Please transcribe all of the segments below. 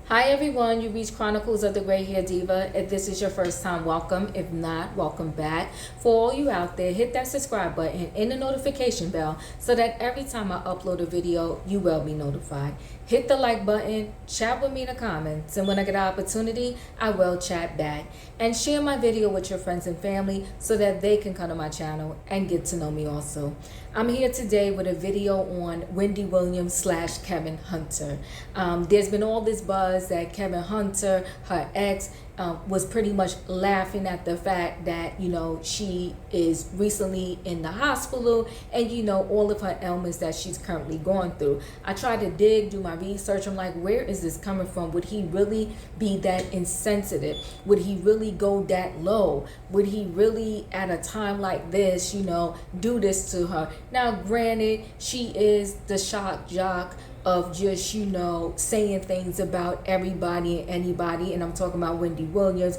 Hi everyone, you reached Chronicles of the Gray Hair Diva. If this is your first time, welcome. If not, welcome back. For all you out there, hit that subscribe button and the notification bell so that every time I upload a video, you will be notified. Hit the like button, chat with me in the comments, and when I get an opportunity, I will chat back. And share my video with your friends and family so that they can come to my channel and get to know me also. I'm here today with a video on Wendy Williams / Kevin Hunter. There's been all this buzz that Kevin Hunter, her ex, was pretty much laughing at the fact that, she is recently in the hospital and, all of her ailments that she's currently going through. I tried to do my research. I'm like, where is this coming from? Would he really be that insensitive? Would he really go that low? Would he really, at a time like this, do this to her? Now, granted, she is the shock jock of just, saying things about everybody and anybody, and I'm talking about Wendy Williams.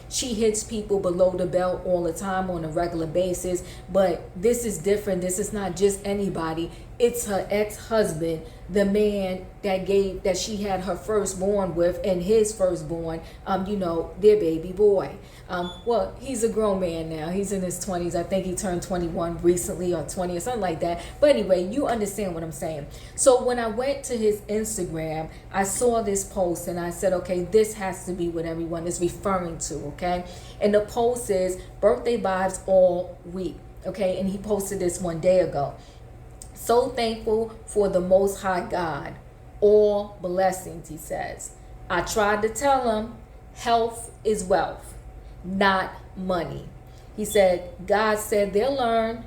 She hits people below the belt all the time on a regular basis, but this is different. This is not just anybody. It's her ex-husband, the man that she had her firstborn with, and his firstborn, their baby boy. Well, he's a grown man now. He's in his 20s. I think he turned 21 recently, or 20 or something like that. But anyway, you understand what I'm saying. So when I went to his Instagram, I saw this post and I said, okay, this has to be what everyone is referring to, okay? And the post is birthday vibes all week, okay? And he posted this one day ago. So thankful for the Most High God. All blessings, he says. I tried to tell him health is wealth, not money. He said, God said they'll learn.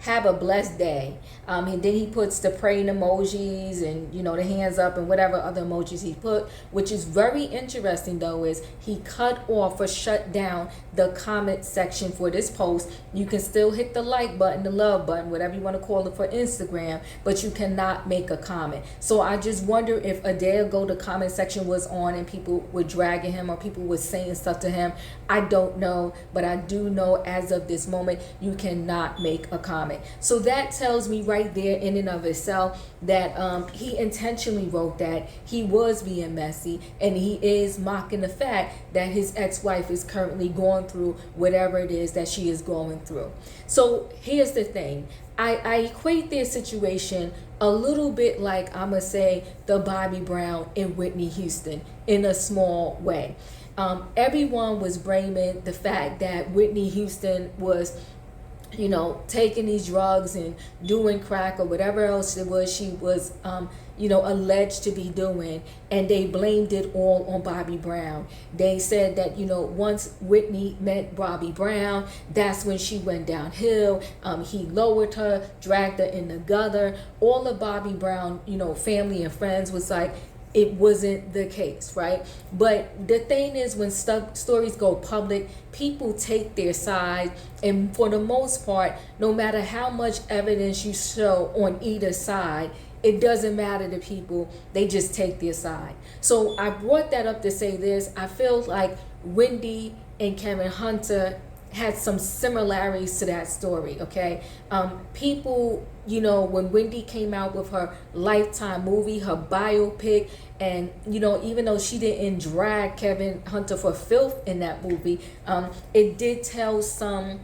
Have a blessed day. And then he puts the praying emojis and, the hands up and whatever other emojis he put, which is very interesting though, is he cut off or shut down the comment section for this post. You can still hit the like button, the love button, whatever you want to call it for Instagram, but you cannot make a comment. So I just wonder if a day ago the comment section was on and people were dragging him or people were saying stuff to him. I don't know, but I do know as of this moment, you cannot make a comment. So that tells me right there in and of itself that he intentionally wrote that. He was being messy and he is mocking the fact that his ex-wife is currently going through whatever it is that she is going through. So here's the thing. I equate their situation a little bit like, I'm going to say, the Bobby Brown and Whitney Houston in a small way. Everyone was blaming the fact that Whitney Houston was taking these drugs and doing crack or whatever else it was she was, alleged to be doing. And they blamed it all on Bobby Brown. They said that, once Whitney met Bobby Brown, that's when she went downhill. He lowered her, dragged her in the gutter. All of Bobby Brown, family and friends was like, it wasn't the case, right? But the thing is, when stories go public, people take their side, and for the most part, no matter how much evidence you show on either side, it doesn't matter to people. They just take their side. So I brought that up to say this. I feel like Wendy and Kevin Hunter had some similarities to that story, okay? People, when Wendy came out with her Lifetime movie, her biopic, and, even though she didn't drag Kevin Hunter for filth in that movie, it did tell some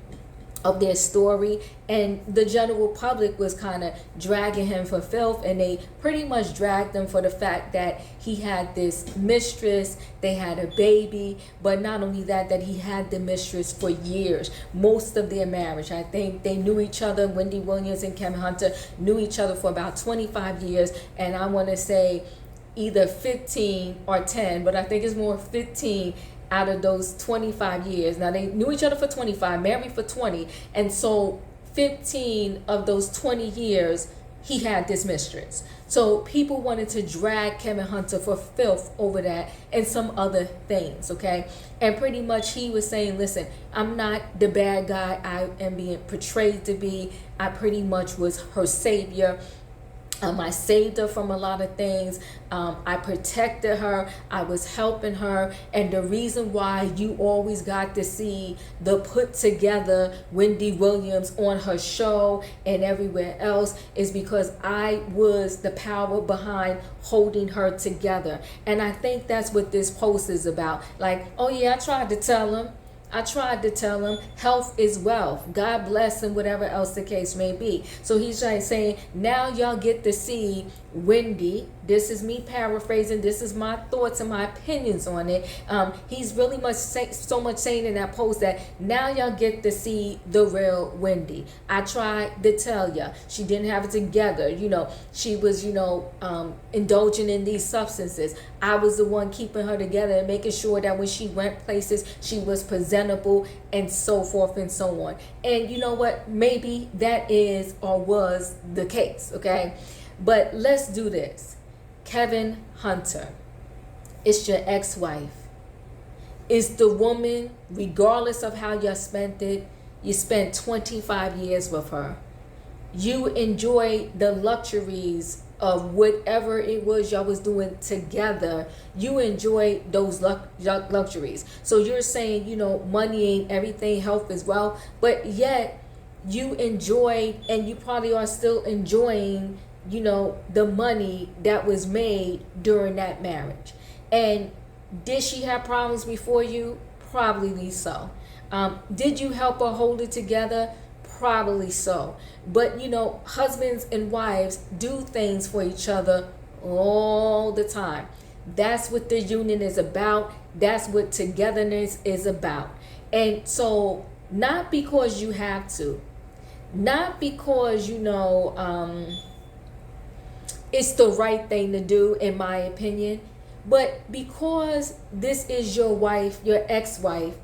of their story, and the general public was kind of dragging him for filth, and they pretty much dragged him for the fact that he had this mistress, they had a baby, but not only that he had the mistress for years, most of their marriage. I think they knew each other, Wendy Williams and Kevin Hunter knew each other for about 25 years, and I want to say either 15 or 10, but I think it's more 15 out of those 25 years. Now, they knew each other for 25, married for 20, and so 15 of those 20 years, he had this mistress. So people wanted to drag Kevin Hunter for filth over that and some other things, okay? And pretty much he was saying, listen, I'm not the bad guy I am being portrayed to be. I pretty much was her savior. I saved her from a lot of things. I protected her. I was helping her. And the reason why you always got to see the put together Wendy Williams on her show and everywhere else is because I was the power behind holding her together. And I think that's what this post is about. Like, oh yeah, I tried to tell him. I tried to tell him health is wealth. God bless him, whatever else the case may be. So he's trying saying, now y'all get to see Wendy. This is me paraphrasing. This is my thoughts and my opinions on it. He's really so much saying in that post that now y'all get to see the real Wendy. I tried to tell ya. She didn't have it together. She was, indulging in these substances. I was the one keeping her together and making sure that when she went places, she was presentable and so forth and so on. And you know what? Maybe that is or was the case, okay? But let's do this. Kevin Hunter, it's your ex-wife. It's the woman, regardless of how you spent it, you spent 25 years with her. You enjoy the luxuries of whatever it was y'all was doing together. You enjoy those luxuries. So you're saying, money ain't everything, health as well. But yet you enjoy, and you probably are still enjoying, the money that was made during that marriage. And did she have problems before you? Probably so. Did you help her hold it together? Probably so. But husbands and wives do things for each other all the time. That's what the union is about. That's what togetherness is about. And so not because you have to, not because it's the right thing to do, in my opinion, but because this is your wife, your ex-wife,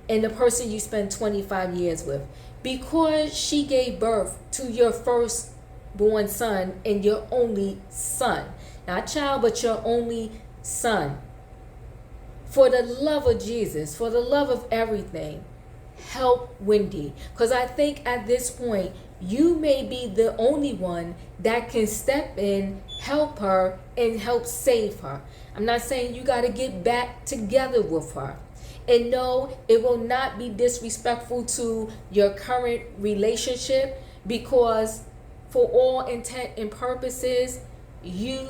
and the person you spent 25 years with, because she gave birth to your firstborn son and your only son, not child, but your only son. For the love of Jesus, for the love of everything, help Wendy. Because I think at this point, you may be the only one that can step in, help her, and help save her. I'm not saying you got to get back together with her. And no, it will not be disrespectful to your current relationship, because for all intent and purposes, you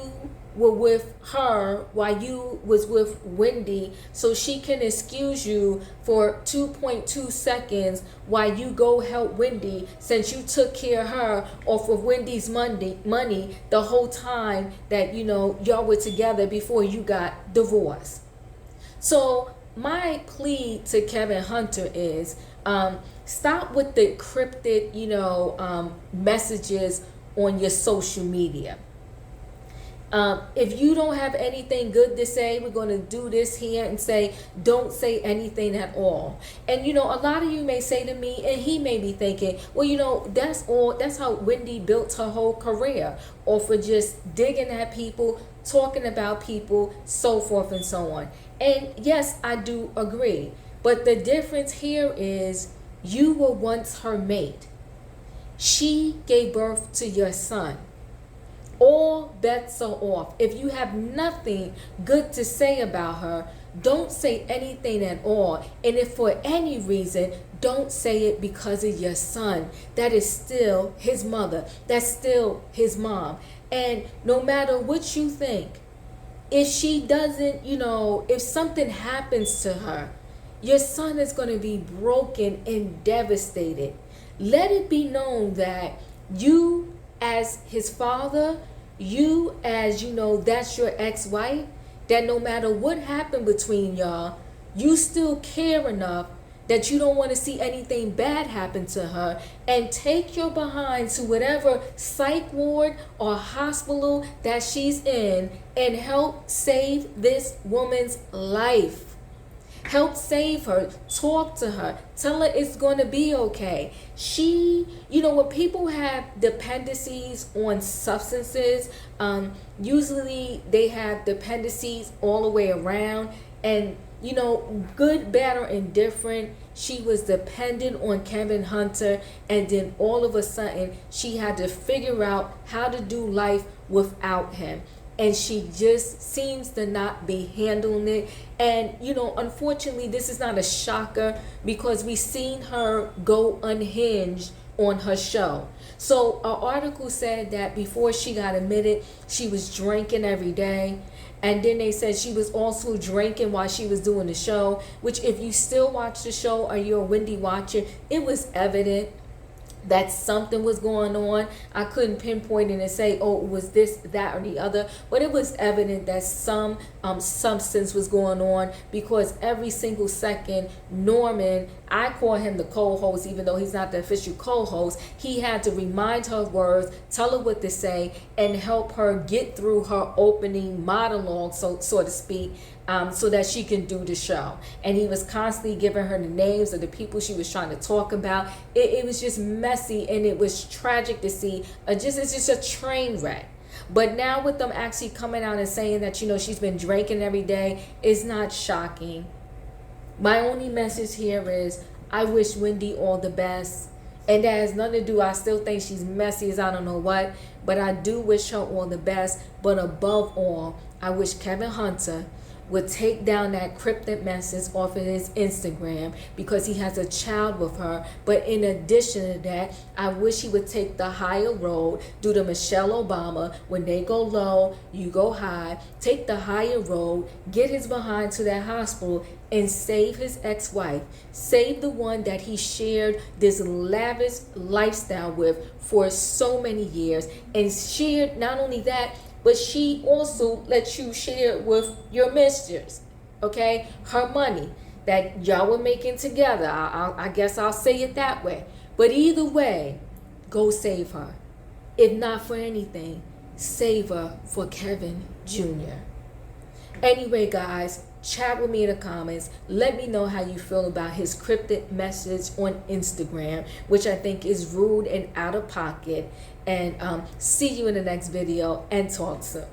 were with her while you was with Wendy, so she can excuse you for 2.2 seconds while you go help Wendy, since you took care of her off of Wendy's money the whole time that y'all were together before you got divorced. So my plea to Kevin Hunter is stop with the cryptic messages on your social media. If you don't have anything good to say, we're going to do this here and say, don't say anything at all. And, a lot of you may say to me, and he may be thinking, well, that's how Wendy built her whole career, or for just digging at people, talking about people, so forth and so on. And yes, I do agree. But the difference here is you were once her mate. She gave birth to your son. All bets are off. If you have nothing good to say about her, don't say anything at all. And if for any reason, don't say it because of your son. That is still his mother. That's still his mom. And no matter what you think, if she doesn't, if something happens to her, your son is going to be broken and devastated. Let it be known that you, as his father, you as that's your ex-wife, that no matter what happened between y'all, you still care enough that you don't want to see anything bad happen to her, and take your behind to whatever psych ward or hospital that she's in and help save this woman's life. Help save her. Talk to her. Tell her it's going to be okay. When people have dependencies on substances, usually they have dependencies all the way around. And you know, good, bad, or indifferent, she was dependent on Kevin Hunter, and then all of a sudden she had to figure out how to do life without him. And she just seems to not be handling it. And, you know, unfortunately, this is not a shocker because we've seen her go unhinged on her show. So an article said that before she got admitted, she was drinking every day. And then they said she was also drinking while she was doing the show, which if you still watch the show or you're a Wendy watcher, it was evident that something was going on. I couldn't pinpoint it and say, oh, it was this, that, or the other, but it was evident that some substance was going on, because every single second, Norman, I call him the co-host, even though he's not the official co-host, he had to remind her words, tell her what to say, and help her get through her opening monologue, so to speak, so that she can do the show. And he was constantly giving her the names of the people she was trying to talk about. It was just messy, and it was tragic to see. It's just a train wreck. But now with them actually coming out and saying that, you know, she's been drinking every day, is not shocking. My only message here is I wish Wendy all the best. And that has nothing to do, I still think she's messy as I don't know what, but I do wish her all the best. But above all, I wish Kevin Hunter would take down that cryptic message off of his Instagram, because he has a child with her. But in addition to that, I wish he would take the higher road, do the Michelle Obama, when they go low, you go high, take the higher road, get his behind to that hospital and save his ex-wife, save the one that he shared this lavish lifestyle with for so many years, and shared not only that, but she also lets you share with your mistress, okay? Her money that y'all were making together. I guess I'll say it that way. But either way, go save her. If not for anything, save her for Kevin Jr. Anyway, guys, chat with me in the comments. Let me know how you feel about his cryptic message on Instagram, which I think is rude and out of pocket. And see you in the next video, and talk soon.